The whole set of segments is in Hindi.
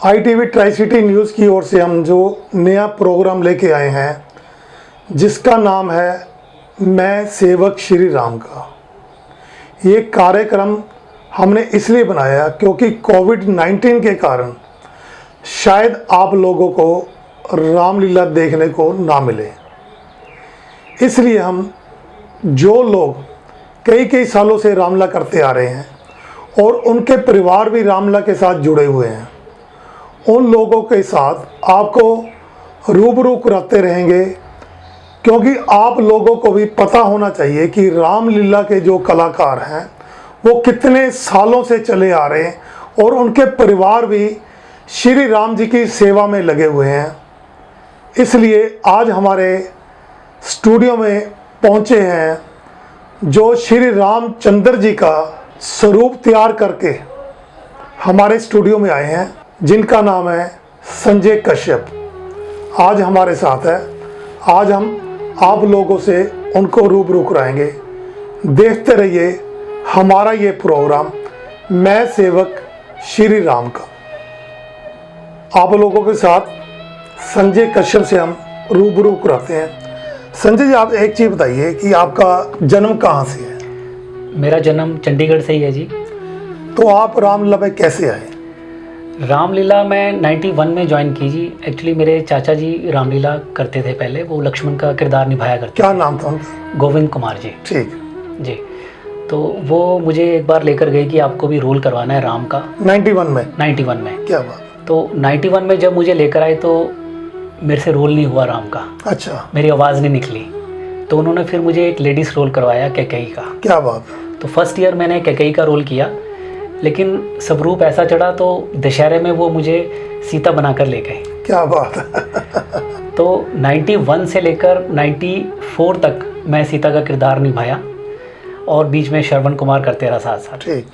ITV ट्राई सिटी न्यूज़ की ओर से हम जो नया प्रोग्राम लेके आए हैं जिसका नाम है मैं सेवक श्री राम का। ये कार्यक्रम हमने इसलिए बनाया क्योंकि कोविड-19 के कारण शायद आप लोगों को रामलीला देखने को ना मिले, इसलिए हम जो लोग कई कई सालों से रामलीला करते आ रहे हैं और उनके परिवार भी रामलीला के साथ जुड़े हुए हैं, उन लोगों के साथ आपको रूबरू कराते रहेंगे, क्योंकि आप लोगों को भी पता होना चाहिए कि रामलीला के जो कलाकार हैं वो कितने सालों से चले आ रहे हैं और उनके परिवार भी श्री राम जी की सेवा में लगे हुए हैं। इसलिए आज हमारे स्टूडियो में पहुंचे हैं जो श्री रामचंद्र जी का स्वरूप तैयार करके हमारे स्टूडियो में आए हैं, जिनका नाम है संजय कश्यप। आज हमारे साथ है। आज हम आप लोगों से उनको रूबरू कराएंगे। देखते रहिए हमारा ये प्रोग्राम मैं सेवक श्री राम का। आप लोगों के साथ संजय कश्यप से हम रूबरू कराते हैं। संजय जी, आप एक चीज़ बताइए कि आपका जन्म कहाँ से है? मेरा जन्म चंडीगढ़ से ही है जी। तो आप रामलीला में कैसे आए? रामलीला मैं 91 में ज्वाइन की जी। एक्चुअली मेरे चाचा जी रामलीला करते थे पहले, वो लक्ष्मण का किरदार निभाया करते क्या थे। नाम था उनका? गोविंद कुमार जी। ठीक जी। तो वो मुझे एक बार लेकर गए कि आपको भी रोल करवाना है राम का। 91 में? 91 में। क्या बात। तो 91 में जब मुझे लेकर आए तो मेरे से रोल नहीं हुआ राम का। अच्छा। मेरी आवाज़ नहीं निकली, तो उन्होंने फिर मुझे एक लेडीज़ रोल करवाया कैकेयी का। क्या बात। तो फर्स्ट ईयर मैंने कैकेयी का रोल किया, लेकिन स्वरूप ऐसा चढ़ा तो दशहरे में वो मुझे सीता बनाकर ले गए। क्या बात। तो 91 से लेकर 94 तक मैं सीता का किरदार निभाया और बीच में श्रवण कुमार करते रहा साथ साथ। ठीक।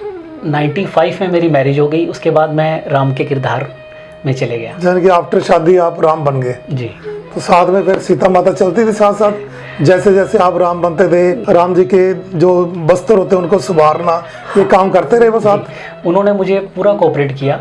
95 में मेरी मैरिज हो गई, उसके बाद मैं राम के किरदार में चले गया। यानी कि आफ्टर शादी आप राम बन गए? जी। तो साथ में फिर सीता माता चलती थी साथ साथ, जैसे जैसे आप राम बनते थे, राम जी के जो बस्तर होते हैं उनको सुधारना, ये काम करते रहे वो साथ? उन्होंने मुझे पूरा कोऑपरेट किया।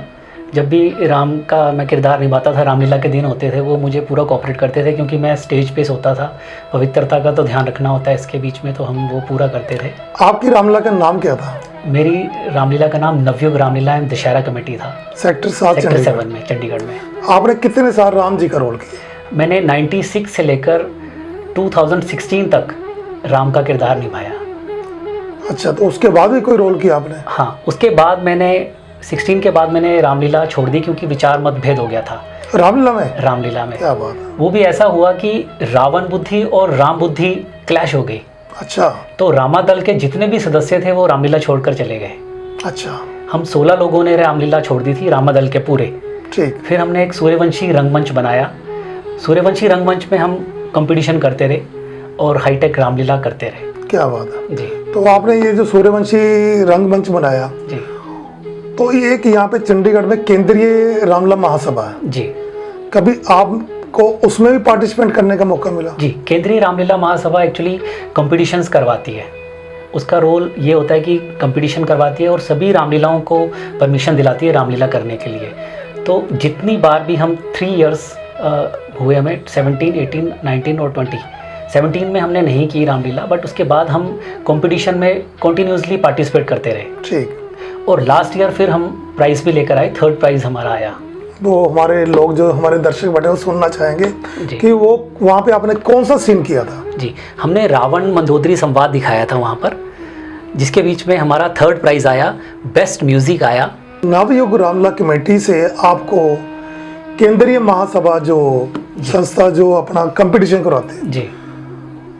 जब भी राम का मैं किरदार निभाता था, रामलीला के दिन होते थे, वो मुझे पूरा कोऑपरेट करते थे, क्योंकि मैं स्टेज पे सोता था। पवित्रता का तो ध्यान रखना होता है इसके बीच में, तो हम वो पूरा करते थे। आपकी रामलीला का नाम क्या था? मेरी रामलीला का नाम नवयुग रामलीला एवं दशहरा कमेटी था। सेक्टर 7 में, चंडीगढ़ में। आपने कितने साल राम जी का रोल किया? मैंने 96 से लेकर 2016 तक राम का किरदार निभाया। अच्छा, तो उसके बाद भी कोई रोल किया आपने? हाँ, उसके बाद मैंने 16 के बाद मैंने रामलीला छोड़ दी, क्योंकि विचार मतभेद हो गया था रामलीला में। रामलीला में क्या बात है। वो भी ऐसा हुआ कि रावण बुद्धि और राम बुद्धि क्लैश हो गई। अच्छा। तो रामा दल के जितने भी सदस्य थे वो रामलीला छोड़कर चले गए। अच्छा। हम 16 लोगों ने रामलीला छोड़ दी थी, रामा दल के पूरे। ठीक। फिर हमने एक सूर्यवंशी रंगमंच बनाया। सूर्यवंशी रंगमंच में हम कंपटीशन करते रहे और हाईटेक रामलीला करते रहे। क्या बात है जी। तो आपने ये जो सूर्यवंशी रंगमंच बनाया जी, तो ये एक यहाँ पे चंडीगढ़ में केंद्रीय रामलीला महासभा है जी, कभी आपको उसमें भी पार्टिसिपेट करने का मौका मिला? जी। केंद्रीय रामलीला महासभा एक्चुअली कंपटीशंस करवाती है। उसका रोल ये होता है कि कंपटीशन करवाती है और सभी रामलीलाओं को परमिशन दिलाती है रामलीला करने के लिए। तो जितनी बार भी हम 3 इयर्स हुए हमें, 17, 18, 19 और 20। 17 में हमने नहीं की रामलीला, बट उसके बाद हम कंपटीशन में कंटिन्यूसली पार्टिसिपेट करते रहे। ठीक। और लास्ट ईयर फिर हम प्राइज़ भी लेकर आए, 3rd प्राइज़ हमारा आया। वो हमारे लोग जो हमारे दर्शक बैठे वो सुनना चाहेंगे कि वो वहाँ पे आपने कौन सा सीन किया था? जी, हमने रावण मंदोदरी संवाद दिखाया था वहाँ पर, जिसके बीच में हमारा 3rd प्राइज़ आया, बेस्ट म्यूज़िक आया। नवयुग रामलीला कमेटी से आपको केंद्रीय महासभा जो संस्था जो अपना कंपटीशन करवाते हैं जी,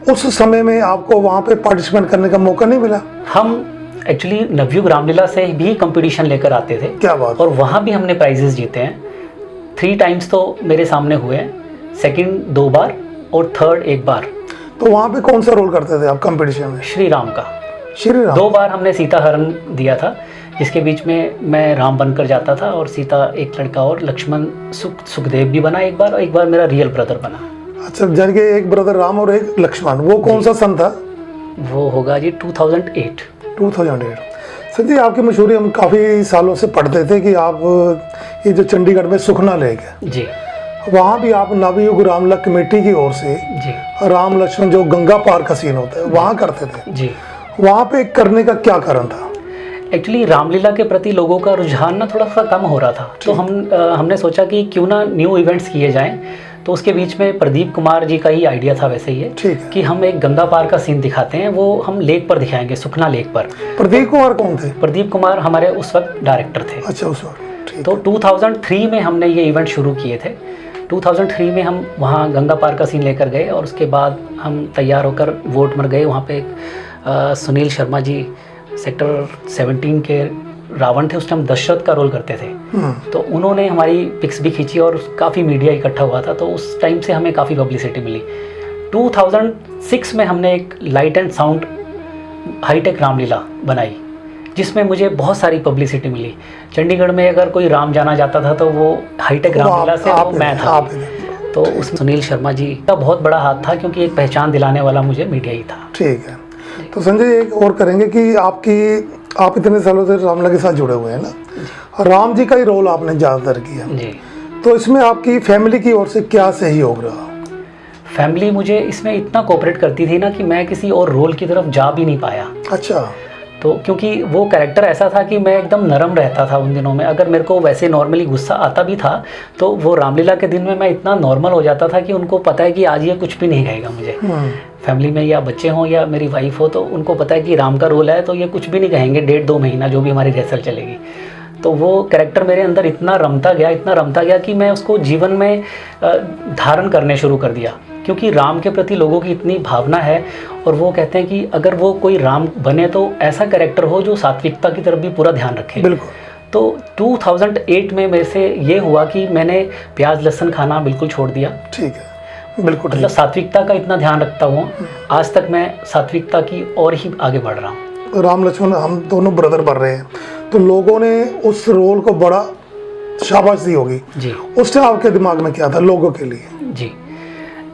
उस समय में आपको वहाँ पे पार्टिसिपेट करने का मौका नहीं मिला? हम एक्चुअली नवयुग रामलीला से भी कंपटीशन लेकर आते थे। क्या बात। और वहाँ भी हमने प्राइजेस जीते हैं। 3 टाइम्स तो मेरे सामने हुए हैं, 2nd 2 बार और 3rd 1 बार। तो वहाँ पे कौन सा रोल करते थे आप कंपटीशन में? श्री राम का। श्री राम। 2 बार हमने सीता हरण दिया था, जिसके बीच में मैं राम बनकर जाता था और सीता एक लड़का और लक्ष्मण सुखदेव भी बना एक बार, और एक बार मेरा रियल ब्रदर बना। अच्छा, जान के एक ब्रदर राम और एक लक्ष्मण। वो कौन सा सन था? वो होगा जी 2008। 2008। संजय आपकी मशहूरी हम काफ़ी सालों से पढ़ते थे कि आप ये जो चंडीगढ़ में सुखना लेक है, जी वहाँ भी आप नवयुग रामलीला कमेटी की ओर से जी राम लक्ष्मण जो गंगा पार का सीन होता है वहाँ करते थे। जी। वहाँ पे करने का क्या कारण था? एक्चुअली रामलीला के प्रति लोगों का रुझान ना थोड़ा सा कम हो रहा था, तो हमने सोचा कि क्यों ना न्यू इवेंट्स किए जाएं। तो उसके बीच में प्रदीप कुमार जी का ही आइडिया था वैसे ही ठीक है। कि हम एक गंगा पार का सीन दिखाते हैं, वो हम लेक पर दिखाएंगे, सुखना लेक पर। प्रदीप कुमार कौन थे? प्रदीप कुमार हमारे उस वक्त डायरेक्टर थे। अच्छा, उस वक्त ठीक। तो 2003 में हमने ये इवेंट शुरू किए थे। 2003 में हम वहाँ गंगा पार का सीन लेकर गए और उसके बाद हम तैयार होकर वोट मर गए। वहाँ पे सुनील शर्मा जी सेक्टर 17 के रावण थे, उस टाइम दशरथ का रोल करते थे। तो उन्होंने हमारी पिक्स भी खींची और काफ़ी मीडिया इकट्ठा हुआ था, तो उस टाइम से हमें काफ़ी पब्लिसिटी मिली। 2006 में हमने एक light and sound hi tech Ramleela बनाई, जिसमें मुझे बहुत सारी पब्लिसिटी मिली। चंडीगढ़ में अगर कोई राम जाना जाता था तो वो हाईटेक रामलीला से वो मैं था। तो उस सुनील शर्मा जी का बहुत बड़ा हाथ था, क्योंकि एक पहचान दिलाने वाला मुझे मीडिया ही था। ठीक है। तो संजय एक और करेंगे कि आप इतने सालों से रामलीला के साथ जुड़े हुए हैं ना, राम जी का ही रोल आपने ज़्यादातर किया जी। तो इसमें आपकी फैमिली की ओर से क्या सहयोग रहा? फैमिली मुझे इसमें इतना कोऑपरेट करती थी ना कि मैं किसी और रोल की तरफ जा भी नहीं पाया। अच्छा। तो क्योंकि वो कैरेक्टर ऐसा था कि मैं एकदम नरम रहता था उन दिनों में। अगर मेरे को वैसे नॉर्मली गुस्सा आता भी था तो वो रामलीला के दिन में मैं इतना नॉर्मल हो जाता था कि उनको पता है कि आज ये कुछ भी नहीं कहेगा मुझे। फैमिली में या बच्चे हों या मेरी वाइफ हो, तो उनको पता है कि राम का रोल है तो ये कुछ भी नहीं कहेंगे 1.5-2 महीना जो भी हमारी रिहर्सल चलेगी। तो वो कैरेक्टर मेरे अंदर इतना रमता गया कि मैं उसको जीवन में धारण करने शुरू कर दिया, क्योंकि राम के प्रति लोगों की इतनी भावना है। और वो कहते हैं कि अगर वो कोई राम बने तो ऐसा कैरेक्टर हो जो सात्विकता की तरफ भी पूरा ध्यान रखे। बिल्कुल। तो 2008 में मेरे से ये हुआ कि मैंने प्याज लहसुन खाना बिल्कुल छोड़ दिया। ठीक है, बिल्कुल। मतलब सात्विकता का इतना ध्यान रखता हूँ, आज तक मैं सात्विकता की और ही आगे बढ़ रहा हूँ। राम लक्ष्मण हम दोनों ब्रदर बन रहे हैं, तो लोगों ने उस रोल को बड़ा शाबाश दी होगी जी। उस टाइम आपके दिमाग में क्या था लोगों के लिए? जी,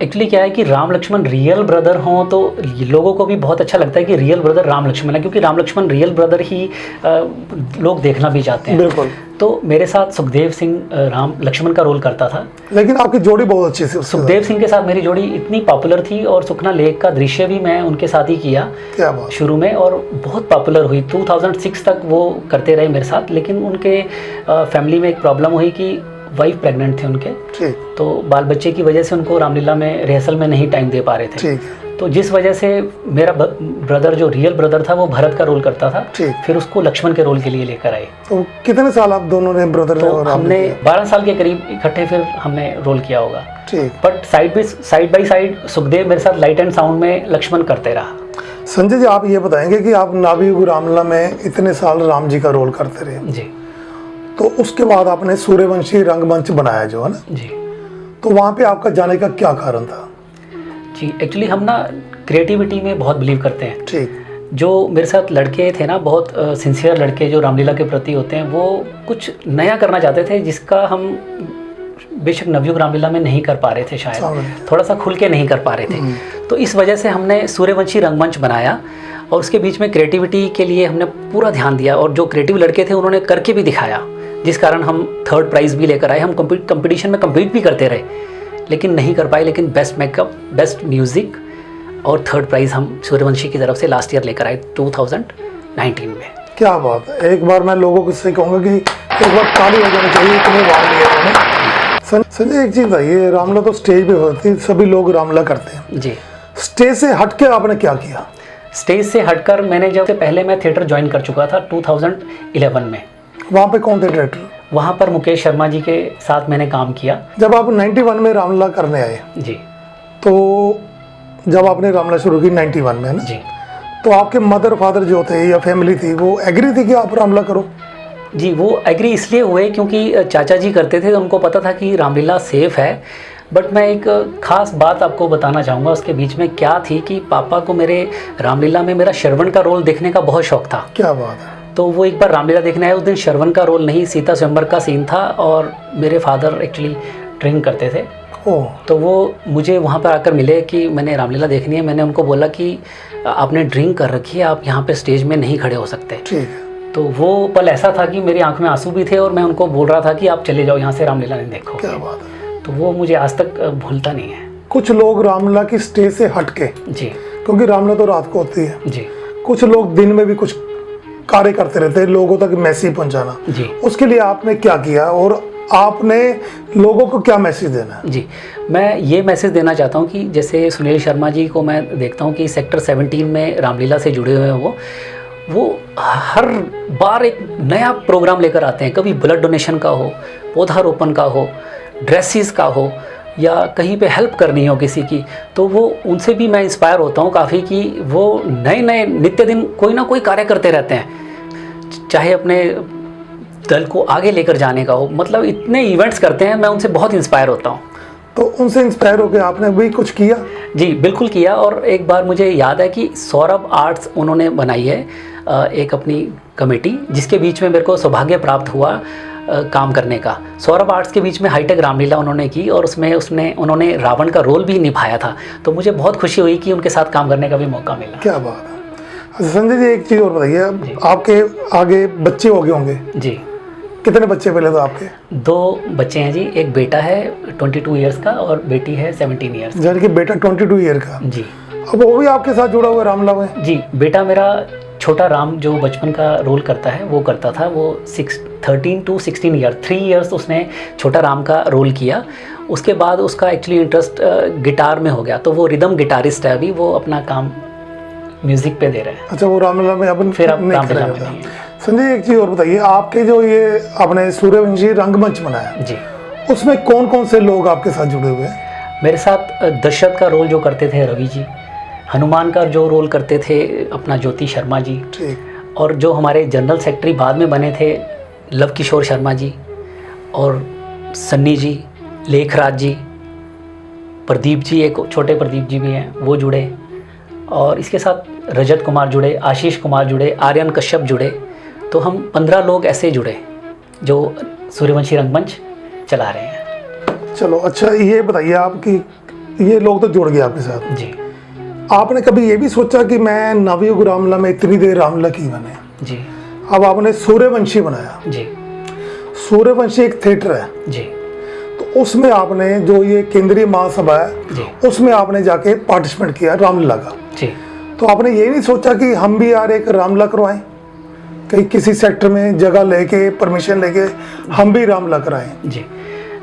एक्चुअली क्या है कि राम लक्ष्मण रियल ब्रदर हों तो लोगों को भी बहुत अच्छा लगता है कि रियल ब्रदर राम लक्ष्मण है, क्योंकि राम लक्ष्मण रियल ब्रदर ही लोग देखना भी चाहते हैं। बिल्कुल। तो मेरे साथ सुखदेव सिंह राम लक्ष्मण का रोल करता था, लेकिन आपकी जोड़ी बहुत अच्छी थी। सुखदेव सिंह के साथ मेरी जोड़ी इतनी पॉपुलर थी और सुखना लेक का दृश्य भी मैं उनके साथ ही किया। क्या बात। शुरू में, और बहुत पॉपुलर हुई। 2006 तक वो करते रहे मेरे साथ, लेकिन उनके फैमिली में एक प्रॉब्लम हुई कि वाइफ प्रेग्नेंट थे उनके। ठीक। तो बाल बच्चे की वजह से उनको रामलीला में रिहर्सल में नहीं टाइम दे पा रहे थे। ठीक। तो जिस वजह से मेरा ब्रदर जो रियल ब्रदर था वो भरत का रोल करता था। ठीक। फिर उसको लक्ष्मण के रोल के लिए लेकर आए। तो कितने साल आप दोनों ने ब्रदर तो और हमने 12 साल के करीब इकट्ठे फिर हमने रोल किया होगा। ठीक। But side by side Sukhdev मेरे साथ लाइट एंड साउंड में लक्ष्मण करते रहा। संजय जी, आप ये बताएंगे कि आप नवयुग रामलीला में इतने साल राम जी का रोल करते रहे, जी। तो उसके बाद आपने सूर्यवंशी रंगमंच बनाया जो है ना जी। तो वहाँ पे आपका जाने का क्या कारण था? जी, एक्चुअली हम ना क्रिएटिविटी में बहुत बिलीव करते हैं। ठीक। जो मेरे साथ लड़के थे ना, बहुत सिंसियर लड़के जो रामलीला के प्रति होते हैं, वो कुछ नया करना चाहते थे जिसका हम बेशक नवयुग रामलीला में नहीं कर पा रहे थे, शायद थोड़ा सा खुल के नहीं कर पा रहे थे। तो इस वजह से हमने सूर्यवंशी रंगमंच बनाया और उसके बीच में क्रिएटिविटी के लिए हमने पूरा ध्यान दिया, और जो क्रिएटिव लड़के थे उन्होंने करके भी दिखाया, जिस कारण हम 3rd प्राइज़ भी लेकर आए। हम कंपटीशन में कम्पीट भी करते रहे लेकिन नहीं कर पाए, लेकिन बेस्ट मेकअप, बेस्ट म्यूज़िक और 3rd प्राइज़ हम सूर्यवंशी की तरफ से लास्ट ईयर लेकर आए 2019 में। क्या बात है। एक बार मैं लोगों को से कहूँगा कि एक बार ताली हो जानी चाहिए, इतने बार लिया उन्होंने। संजय, एक चीज़ बताइए, रामलीला तो स्टेज पे होती है, सभी लोग रामलीला करते हैं जी। स्टेज से हट के आपने क्या किया? स्टेज से हटकर मैंने जब से पहले मैं थिएटर ज्वाइन कर चुका था 2011 में। वहाँ पे कौन थे डायरेक्टर? वहाँ पर मुकेश शर्मा जी के साथ मैंने काम किया। जब आप 91 में रामलीला करने आए, जी, तो जब आपने रामलीला शुरू की 91 में ना, जी, तो आपके मदर फादर जो थे या फैमिली थी वो एग्री थी कि आप रामलीला करो? जी, वो एग्री इसलिए हुए क्योंकि चाचा जी करते थे, उनको पता था कि रामलीला सेफ़ है। बट मैं एक ख़ास बात आपको बताना चाहूँगा, उसके बीच में क्या थी कि पापा को मेरे रामलीला में मेरा श्रवण का रोल देखने का बहुत शौक़ था। क्या बात है। तो वो एक बार रामलीला देखने आए, उस दिन श्रवण का रोल नहीं, सीता स्वयंवर का सीन था, और मेरे फादर एक्चुअली ड्रिंक करते थे। तो वो मुझे वहाँ पर आकर मिले कि मैंने रामलीला देखनी है। मैंने उनको बोला कि आपने ड्रिंक कर रखी है, आप यहाँ पे स्टेज में नहीं खड़े हो सकते। ठीक है। तो वो पल ऐसा था कि मेरी आंख में आंसू भी थे और मैं उनको बोल रहा था कि आप चले जाओ यहाँ से, रामलीला नहीं देखो। क्या बात है। तो वो मुझे आज तक भूलता नहीं है। कुछ लोग रामलीला की स्टेज से हटके, जी क्योंकि रामलीला तो रात को होती है, जी कुछ लोग दिन में भी कुछ कार्य करते रहते हैं, लोगों तक मैसेज पहुंचाना, जी उसके लिए आपने क्या किया और आपने लोगों को क्या मैसेज देना है? जी, मैं ये मैसेज देना चाहता हूँ कि जैसे सुनील शर्मा जी को मैं देखता हूँ कि सेक्टर 17 में रामलीला से जुड़े हुए हैं, वो हर बार एक नया प्रोग्राम लेकर आते हैं। कभी ब्लड डोनेशन का हो, पौधारोपण का हो, ड्रेसेस का हो, या कहीं पे हेल्प करनी हो किसी की, तो वो उनसे भी मैं इंस्पायर होता हूँ काफ़ी कि वो नए नए नित्य दिन कोई ना कोई कार्य करते रहते हैं, चाहे अपने दल को आगे लेकर जाने का हो, मतलब इतने इवेंट्स करते हैं, मैं उनसे बहुत इंस्पायर होता हूँ। तो उनसे इंस्पायर होकर आपने भी कुछ किया? जी बिल्कुल किया। और एक बार मुझे याद है कि सौरभ आर्ट्स उन्होंने बनाई है एक अपनी कमेटी, जिसके बीच में मेरे को सौभाग्य प्राप्त हुआ काम करने का। सौरभ आर्ट्स के बीच में हाईटेक रामलीला उन्होंने की और उसमें उन्होंने रावण का रोल भी निभाया था। तो मुझे बहुत खुशी हुई कि उनके साथ काम करने का भी मौका मिला। क्या बात है। अच्छा संजय जी, एक चीज़ और बताइए, आपके आगे बच्चे हो गए होंगे? जी। कितने बच्चे पहले तो आपके? 2 बच्चे हैं जी, एक बेटा है 22 ईयर्स का और बेटी है 17 ईयर्स। यानी कि बेटा 22 ईयर का? जी। अब वो भी आपके साथ जुड़ा हुआ है रामलीला में? जी, बेटा मेरा छोटा राम जो बचपन का रोल करता है वो करता था। वो 13 to 16 ईयर 3 इयर्स उसने छोटा राम का रोल किया। उसके बाद उसका एक्चुअली इंटरेस्ट गिटार में हो गया, तो वो रिदम गिटारिस्ट है, अभी वो अपना काम म्यूज़िक पे दे रहे हैं। अच्छा, वो रामलीला में अपन फिर अब नहीं रामलीला करेगा। में। संजय एक चीज़ और बताइए, आपके जो ये आपने सूर्यवंशी रंगमंच बनाया जी, उसमें कौन कौन से लोग आपके साथ जुड़े हुए हैं? मेरे साथ दशरथ का रोल जो करते थे रवि जी, हनुमान का जो रोल करते थे अपना ज्योति शर्मा जी, ठीक, और जो हमारे जनरल सेक्रेटरी बाद में बने थे लव किशोर शर्मा जी, और सन्नी जी, लेखराज जी, प्रदीप जी, एक छोटे प्रदीप जी भी हैं वो जुड़े, और इसके साथ रजत कुमार जुड़े, आशीष कुमार जुड़े, आर्यन कश्यप जुड़े। तो हम 15 लोग ऐसे जुड़े जो सूर्यवंशी रंगमंच चला रहे हैं। चलो अच्छा, ये बताइए आपकी ये लोग तो जुड़ गए आपके साथ जी। आपने कभी ये भी सोचा कि मैं नवयुग रामलीला में इतनी देर रामलीला की मैंने? जी। अब आपने सूर्यवंशी बनाया। जी। सूर्यवंशी एक थिएटर है जी। तो उसमें आपने जो ये केंद्रीय महासभा है जी। उसमें आपने जाके पार्टिसिपेट किया रामलीला का। जी। तो आपने ये नहीं सोचा कि हम भी यार एक रामलीला करवाएं, कहीं किसी सेक्टर में जगह लेके परमिशन लेके हम भी रामलीला कराएं? जी,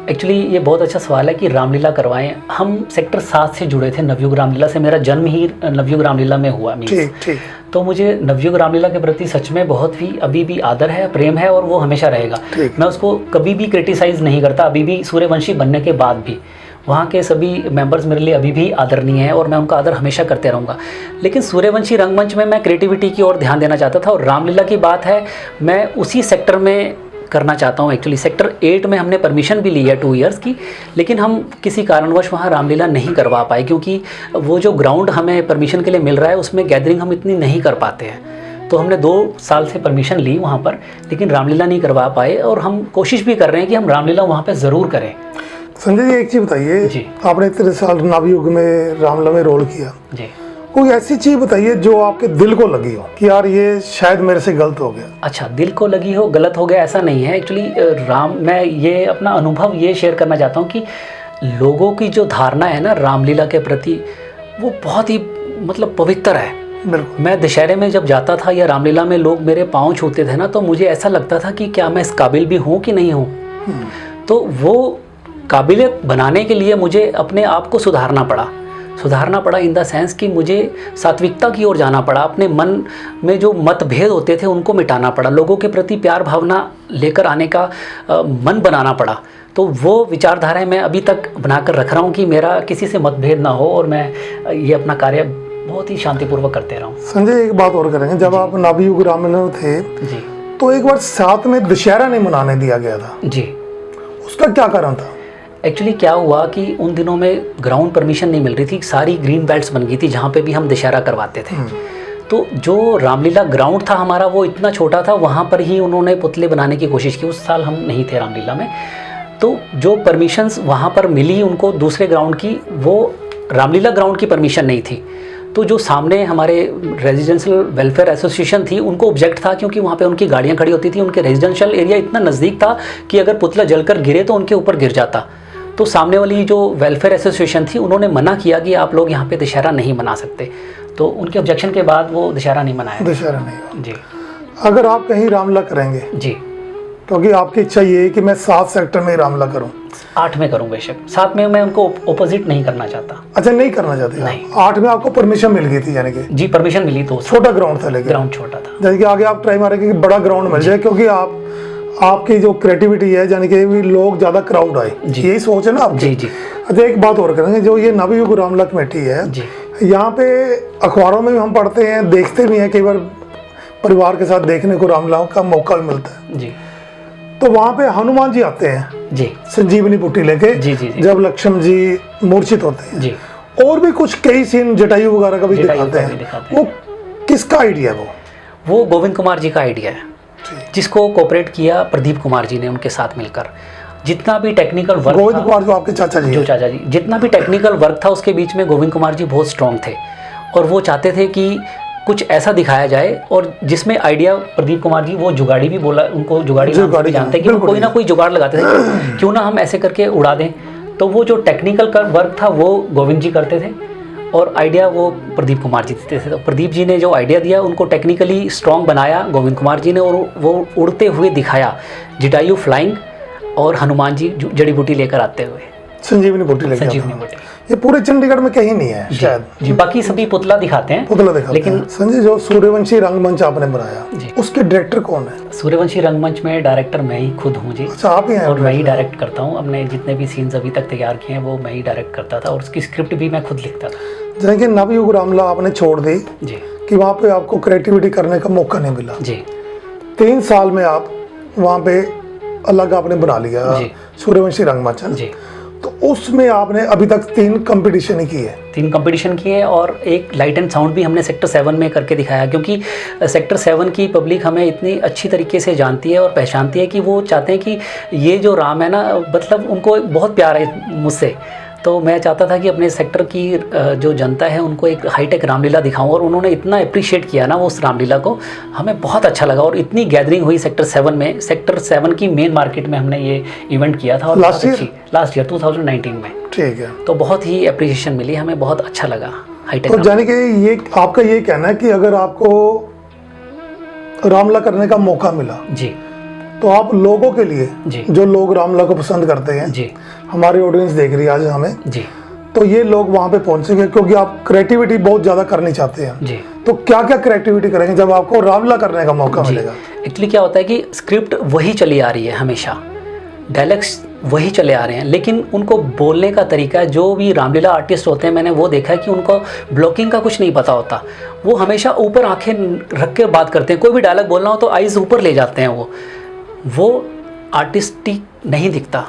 एक्चुअली ये बहुत अच्छा सवाल है कि रामलीला करवाएं। हम सेक्टर 7 से जुड़े थे नवयुग रामलीला से, मेरा जन्म ही नवयुग रामलीला में हुआ। ठीक ठीक। तो मुझे नवयुग रामलीला के प्रति सच में बहुत ही अभी भी आदर है, प्रेम है, और वो हमेशा रहेगा। मैं उसको कभी भी क्रिटिसाइज़ नहीं करता, अभी भी सूर्यवंशी बनने के बाद भी वहाँ के सभी मेंबर्स मेरे लिए अभी भी आदरणीय हैं और मैं उनका आदर हमेशा करते रहूँगा। लेकिन सूर्यवंशी रंगमंच में मैं क्रिएटिविटी की ओर ध्यान देना चाहता था, और रामलीला की बात है मैं उसी सेक्टर में करना चाहता हूँ। एक्चुअली सेक्टर 8 में हमने परमिशन भी ली है 2 इयर्स की, लेकिन हम किसी कारणवश वहाँ रामलीला नहीं करवा पाए, क्योंकि वो जो ग्राउंड हमें परमिशन के लिए मिल रहा है उसमें गैदरिंग हम इतनी नहीं कर पाते हैं। तो हमने 2 साल से परमिशन ली वहाँ पर, लेकिन रामलीला नहीं करवा पाए, और हम कोशिश भी कर रहे हैं कि हम रामलीला वहाँ पर ज़रूर करें। संजय जी एक चीज़ बताइए, आपने इतने साल नवयुग में रामलीला में रोल किया जी, कोई ऐसी चीज़ बताइए जो आपके दिल को लगी हो कि यार ये शायद मेरे से गलत हो गया? अच्छा, दिल को लगी हो, गलत हो गया, ऐसा नहीं है। एक्चुअली मैं ये अपना अनुभव ये शेयर करना चाहता हूँ कि लोगों की जो धारणा है ना रामलीला के प्रति, वो बहुत ही मतलब पवित्र है। बिल्कुल। मैं दशहरे में जब जाता था या रामलीला में लोग मेरे पाँव छूते थे ना, तो मुझे ऐसा लगता था कि क्या मैं इस काबिल भी हूँ कि नहीं हूँ। तो वो काबिलियत बनाने के लिए मुझे अपने आप को सुधारना पड़ा इन द सेंस कि मुझे सात्विकता की ओर जाना पड़ा, अपने मन में जो मतभेद होते थे उनको मिटाना पड़ा, लोगों के प्रति प्यार भावना लेकर आने का मन बनाना पड़ा। तो वो विचारधाराएं मैं अभी तक बनाकर रख रहा हूँ कि मेरा किसी से मतभेद ना हो और मैं ये अपना कार्य बहुत ही शांतिपूर्वक करते रहा हूँ। संजय एक बात और करेंगे, जब आप नवयुग रामलीला में थे जी, तो एक बार साथ में दशहरा नहीं मनाने दिया गया था जी, उसका क्या कारण था? एक्चुअली क्या हुआ कि उन दिनों में ग्राउंड परमिशन नहीं मिल रही थी, सारी ग्रीन बेल्ट्स बन गई थी जहाँ पे भी हम दशहरा करवाते थे। तो जो रामलीला ग्राउंड था हमारा वो इतना छोटा था, वहाँ पर ही उन्होंने पुतले बनाने की कोशिश की। उस साल हम नहीं थे रामलीला में, तो जो परमिशंस वहाँ पर मिली उनको दूसरे ग्राउंड की, वो रामलीला ग्राउंड की परमिशन नहीं थी। तो जो सामने हमारे रेजिडेंशियल वेलफेयर एसोसिएशन थी उनको ऑब्जेक्ट था, क्योंकि वहाँ पे उनकी गाड़ियाँ खड़ी होती थी, उनके रेजिडेंशियल एरिया इतना नज़दीक था कि अगर पुतला जलकर गिरे तो उनके ऊपर गिर जाता। तो सामने वाली जो वेलफेयर एसोसिएशन थी उन्होंने मना किया कि आप लोग यहाँ पे दशहरा नहीं मना सकते, तो उनके ऑब्जेक्शन के बाद वो दशहरा नहीं मनाया। दशहरा नहीं। जी। अगर आप कहीं रामलीला करेंगे जी, क्योंकि आपकी इच्छा ये है कि मैं 7 सेक्टर में ही रामलीला करूं, 8 में करूँ बेशक, 7 में मैं उनको ऑपोजिट नहीं करना चाहता। अच्छा नहीं करना चाहते आप? नहीं। 8 में आपको परमिशन मिल गई थी, यानी कि जी परमिशन मिली तो छोटा ग्राउंड था, लेकिन ग्राउंड छोटा था। यानी कि आगे आप ट्राई मारेंगे कि बड़ा ग्राउंड मिल जाए, क्योंकि आपकी जो क्रिएटिविटी है, यानी कि भी लोग ज़्यादा क्राउड आए, यही सोच है ना आपकी? जी जी। अच्छा एक बात और करेंगे, जो ये नवयुग रामलीला कमेटी है, जी यहाँ पे अखबारों में भी हम पढ़ते हैं, देखते भी हैं, कई बार परिवार के साथ देखने को रामलीलाओं का मौका भी मिलता है। जी। तो वहाँ पे हनुमान जी आते हैं जी संजीवनी बुट्टी लेके, जी जी जी। जब लक्ष्मण जी मूर्छित होते हैं। जी। और भी कुछ कई सीन जटायु वगैरह का भी जटायु दिखाते का भी हैं। दिखाते वो किसका आइडिया है? वो गोविंद कुमार जी का आइडिया है, जिसको कोऑपरेट किया प्रदीप कुमार जी ने उनके साथ मिलकर। जितना भी टेक्निकल वर्क गोविंद था, कुमार जो आपके चाचा जी जो हैं। चाचा जी, जितना भी टेक्निकल वर्क था उसके बीच में गोविंद कुमार जी बहुत स्ट्रांग थे, और वो चाहते थे कि कुछ ऐसा दिखाया जाए और जिसमें आइडिया प्रदीप कुमार जी, वो जुगाड़ी भी बोला, उनको जुगाड़ी नाम से भी जानते हैं कि वो कोई ना कोई जुगाड़ लगाते थे, क्यों ना हम ऐसे करके उड़ा दें। तो वो जो टेक्निकल का वर्क था वो गोविंद जी करते थे और आइडिया वो प्रदीप कुमार जी देते थे। तो प्रदीप जी ने जो आइडिया दिया उनको टेक्निकली स्ट्रांग बनाया गोविंद कुमार जी ने, और वो उड़ते हुए दिखाया, जटायु फ्लाइंग और हनुमान जी जड़ी बूटी लेकर आते हुए, संजीवनी बुट्टी लेके संजीवनी आते हैं। बूटी। ये पूरे चंडीगढ़ में कहीं नहीं है शायद। जी, बाकी सभी पुतला दिखाते हैं, पुतला दिखाते लेकिन हैं। संजय, जो सूर्यवंशी रंगमंच आपने बनाया, जी। उसके डायरेक्टर कौन है? सूर्यवंशी रंगमंच में डायरेक्टर मैं ही खुद हूँ जी। अच्छा आप ही हैं? और मैं ही डायरेक्ट करता हूँ। अपने जितने भी सीन्स अभी तक तैयार किए हैं वो मैं ही डायरेक्ट करता था, और उसकी स्क्रिप्ट भी मैं खुद लिखता था। जैसे कि नवयुग रामलीला आपने छोड़ दी जी कि वहाँ पे आपको क्रिएटिविटी करने का मौका नहीं मिला। जी 3 साल में आप वहाँ पे अलग आपने बना लिया जी। सूर्यवंशी रंगमंच। जी। तो उसमें आपने अभी तक 3 कंपटीशन ही किए। 3 कंपटीशन किए, और एक लाइट एंड साउंड भी हमने सेक्टर 7 में करके दिखाया, क्योंकि सेक्टर 7 की पब्लिक हमें इतनी अच्छी तरीके से जानती है और पहचानती है कि वो चाहते हैं कि ये जो राम है ना, मतलब उनको बहुत प्यार है मुझसे। तो मैं चाहता था कि अपने सेक्टर की जो जनता है उनको एक हाईटेक रामलीला दिखाऊं, और उन्होंने इतना अप्रिशिएट किया ना वो उस रामलीला को, हमें बहुत अच्छा लगा। और इतनी गैदरिंग हुई सेक्टर 7 में, सेक्टर 7 की मेन मार्केट में हमने ये इवेंट किया था, और लास्ट ईयर 2019 में। ठीक है। तो बहुत ही अप्रिशिएशन मिली, हमें बहुत अच्छा लगा हाईटेक। तो यानी कि ये आपका ये कहना है कि अगर आपको रामलीला करने का मौका मिला जी, तो आप लोगों के लिए, जी। जो लोग रामलीला को पसंद करते हैं, जी हमारी ऑडियंस देख रही है आज हमें, जी तो ये लोग वहाँ पे पहुँचेंगे, क्योंकि आप क्रिएटिविटी बहुत ज़्यादा करनी चाहते हैं। जी। तो क्या क्या क्रिएटिविटी करेंगे जब आपको रामलीला करने का मौका मिलेगा? एक्चुअली क्या होता है कि स्क्रिप्ट वही चली आ रही है, हमेशा डायलॉग्स वही चले आ रहे हैं, लेकिन उनको बोलने का तरीका, जो भी रामलीला आर्टिस्ट होते हैं मैंने वो देखा है कि उनको ब्लॉकिंग का कुछ नहीं पता होता। वो हमेशा ऊपर आंखें रख के बात करते हैं, कोई भी डायलॉग बोलना हो तो आइज़ ऊपर ले जाते हैं। वो आर्टिस्टिक नहीं दिखता।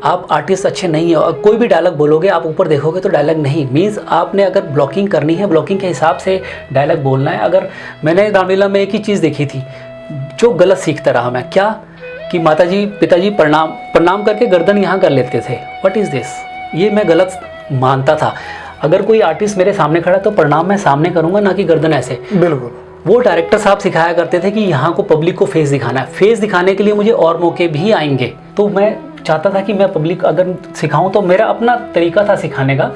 आप आर्टिस्ट अच्छे नहीं हो, कोई भी डायलॉग बोलोगे आप ऊपर देखोगे तो डायलॉग नहीं, मीन्स आपने अगर ब्लॉकिंग करनी है, ब्लॉकिंग के हिसाब से डायलॉग बोलना है। अगर मैंने रामलीला में एक ही चीज़ देखी थी जो गलत सीखता रहा मैं, क्या कि माताजी पिताजी प्रणाम करके गर्दन यहाँ कर लेते थे। What is this? ये मैं गलत मानता था। अगर कोई आर्टिस्ट मेरे सामने खड़ा तो प्रणाम मैं सामने करूँगा, ना कि गर्दन ऐसे। बिल्कुल। वो डायरेक्टर साहब सिखाया करते थे कि यहाँ को पब्लिक को फेस दिखाना है। फेस दिखाने के लिए मुझे और मौके भी आएंगे, तो मैं चाहता था कि मैं पब्लिक अगर सिखाऊं तो मेरा अपना तरीका था सिखाने का।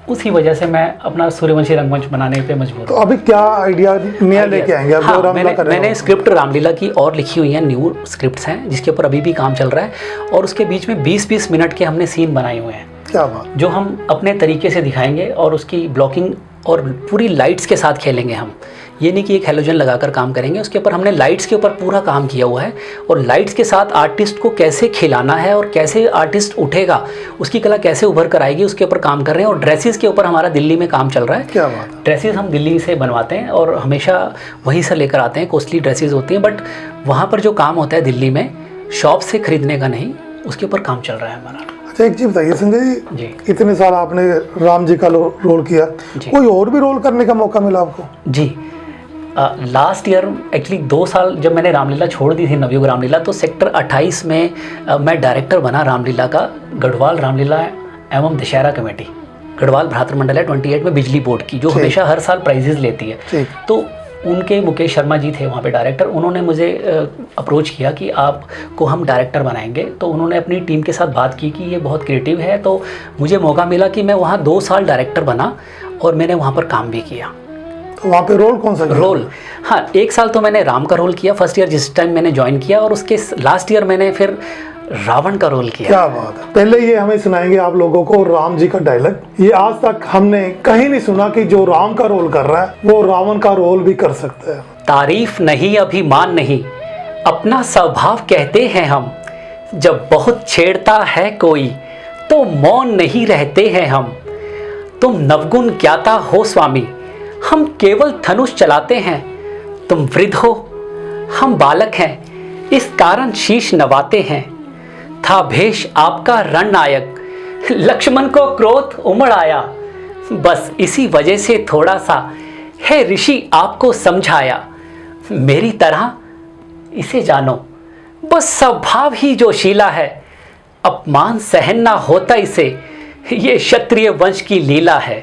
उसी वजह से मैं अपना सूर्यवंशी रंगमंच बनाने पे मजबूर। तो अभी क्या आइडिया नया लेके आएंगे? हाँ, मैंने स्क्रिप्ट रामलीला की और लिखी हुई है, न्यू स्क्रिप्ट्स हैं जिसके ऊपर अभी भी काम चल रहा है, और उसके बीच में 20-20 मिनट के हमने सीन बनाए हुए हैं। क्या बात? जो हम अपने तरीके से दिखाएंगे, और उसकी ब्लॉकिंग और पूरी लाइट्स के साथ खेलेंगे हम। ये नहीं कि एक हेलोजन लगाकर काम करेंगे, उसके ऊपर हमने लाइट्स के ऊपर पूरा काम किया हुआ है, और लाइट्स के साथ आर्टिस्ट को कैसे खिलाना है और कैसे आर्टिस्ट उठेगा, उसकी कला कैसे उभर कर आएगी, उसके ऊपर काम कर रहे हैं। और ड्रेसेस के ऊपर हमारा दिल्ली में काम चल रहा है। क्या बात है? ड्रेसेस हम दिल्ली से बनवाते हैं और हमेशा वहीं से लेकर आते हैं। कॉस्टली ड्रेसेस होती हैं, बट वहाँ पर जो काम होता है दिल्ली में, शॉप से खरीदने का नहीं, उसके ऊपर काम चल रहा है हमारा। अच्छा एक चीज़ बताइए संजय जी, इतने साल आपने राम जी का रोल किया, कोई और भी रोल करने का मौका मिला आपको? जी, लास्ट ईयर एक्चुअली 2 साल जब मैंने रामलीला छोड़ दी थी, नवयुग रामलीला, तो सेक्टर 28 में मैं डायरेक्टर बना रामलीला का, गढ़वाल रामलीला एवं दशहरा कमेटी। गढ़वाल भ्रातर मंडल है 28 में बिजली बोर्ड की, जो ठीक। हमेशा हर साल प्राइजेस लेती है। ठीक। तो उनके मुकेश शर्मा जी थे वहाँ पे डायरेक्टर, उन्होंने मुझे अप्रोच किया कि आपको हम डायरेक्टर बनाएंगे। तो उन्होंने अपनी टीम के साथ बात की कि ये बहुत क्रिएटिव है, तो मुझे मौका मिला कि मैं वहाँ 2 साल डायरेक्टर बना और मैंने वहाँ पर काम भी किया। तो वहाँ पे रोल कौन सा किया? रोल, हाँ, 1 साल तो मैंने राम का रोल किया फर्स्ट ईयर जिस टाइम मैंने ज्वाइन किया, और उसके लास्ट ईयर मैंने फिर रावण का रोल किया। क्या बात है। पहले ये हमें सुनाएंगे आप लोगों को राम जी का डायलॉग। ये आज तक हमने कहीं नहीं सुना कि जो राम का रोल कर रहा है वो रावण का रोल भी कर सकता है। तारीफ नहीं अभिमान नहीं, अपना स्वभाव कहते हैं हम। जब बहुत छेड़ता है कोई तो मौन नहीं रहते हैं हम। तुम नवगुण ज्ञाता हो स्वामी, हम केवल धनुष चलाते हैं। तुम वृद्ध हो, हम बालक हैं, इस कारण शीश नवाते हैं। था भेष आपका रणनायक, लक्ष्मण को क्रोध उमड़ आया। बस इसी वजह से थोड़ा सा है ऋषि आपको समझाया। मेरी तरह इसे जानो, बस स्वभाव ही जोशीला है। अपमान सहन ना होता इसे, ये क्षत्रिय वंश की लीला है।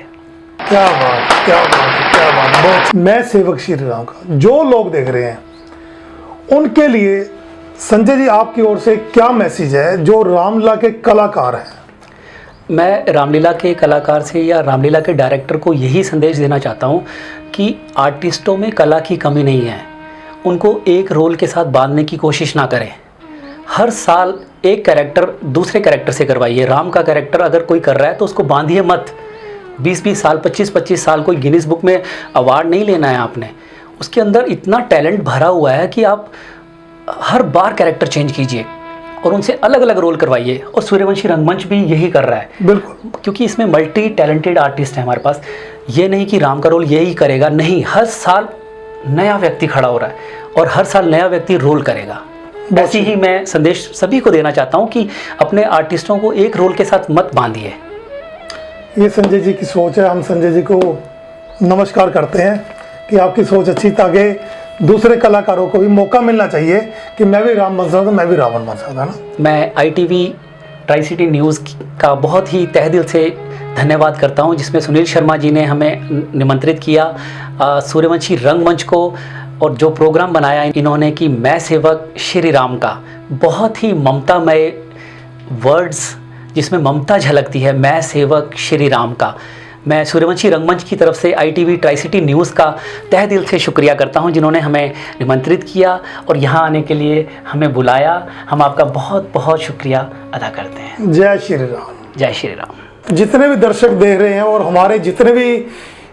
क्या बात, क्या बात, क्या बात। बहुत। मैं सेवक श्री राम का जो लोग देख रहे हैं उनके लिए संजय जी आपकी ओर से क्या मैसेज है, जो रामलीला के कलाकार हैं? मैं रामलीला के कलाकार से या रामलीला के डायरेक्टर को यही संदेश देना चाहता हूँ कि आर्टिस्टों में कला की कमी नहीं है। उनको एक रोल के साथ बांधने की कोशिश ना करें। हर साल एक कैरेक्टर दूसरे कैरेक्टर से करवाइए। राम का कैरेक्टर अगर कोई कर रहा है तो उसको बांधिए मत। 20-20 साल, 25-25 साल, कोई गिनीज बुक में अवार्ड नहीं लेना है आपने। उसके अंदर इतना टैलेंट भरा हुआ है कि आप हर बार कैरेक्टर चेंज कीजिए और उनसे अलग अलग रोल करवाइए। और सूर्यवंशी रंगमंच भी यही कर रहा है। बिल्कुल, क्योंकि इसमें मल्टी टैलेंटेड आर्टिस्ट हैं हमारे पास। ये नहीं कि राम का रोल यही करेगा, नहीं, हर साल नया व्यक्ति खड़ा हो रहा है और हर साल नया व्यक्ति रोल करेगा। ऐसी ही मैं संदेश सभी को देना चाहता हूँ कि अपने आर्टिस्टों को एक रोल के साथ मत बांधिए। ये संजय जी की सोच है। हम संजय जी को नमस्कार करते हैं कि आपकी सोच अच्छी, ताकि दूसरे कलाकारों को भी मौका मिलना चाहिए कि मैं भी राम बन सकता हूँ, मैं भी रावण बन सकता, है ना। मैं ITV ट्राई सिटी न्यूज़ का बहुत ही तहे दिल से धन्यवाद करता हूं, जिसमें सुनील शर्मा जी ने हमें निमंत्रित किया सूर्यवंशी रंगमंच को, और जो प्रोग्राम बनाया इन्होंने कि मैं सेवक श्री राम का, बहुत ही ममतामय वर्ड्स जिसमें ममता झलकती है। मैं सेवक श्री राम का। मैं सूर्यवंशी रंगमंच की तरफ से ITV ट्राई सिटी न्यूज़ का तहे दिल से शुक्रिया करता हूं, जिन्होंने हमें निमंत्रित किया और यहाँ आने के लिए हमें बुलाया। हम आपका बहुत बहुत शुक्रिया अदा करते हैं। जय श्री राम। जय श्री राम। जितने भी दर्शक देख रहे हैं और हमारे जितने भी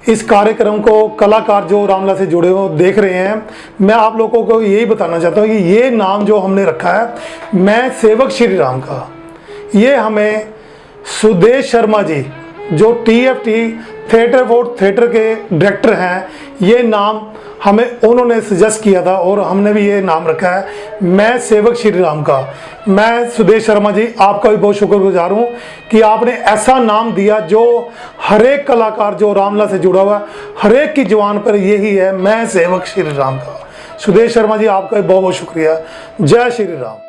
इस कार्यक्रम को कलाकार जो रामलीला से जुड़े हो देख रहे हैं, मैं आप लोगों को यही बताना चाहता हूँ कि ये नाम जो हमने रखा है, मैं सेवक श्री राम का, ये हमें सुदेश शर्मा जी जो TFT थिएटर फॉर थिएटर के डायरेक्टर हैं, ये नाम हमें उन्होंने सजेस्ट किया था और हमने भी ये नाम रखा है, मैं सेवक श्री राम का। मैं सुदेश शर्मा जी आपका भी बहुत शुक्रगुजार हूँ कि आपने ऐसा नाम दिया जो हर एक कलाकार जो रामलीला से जुड़ा हुआ है, हर एक की जुबान पर यही है, मैं सेवक श्री राम का। सुदेश शर्मा जी आपका भी बहुत बहुत शुक्रिया। जय श्री राम।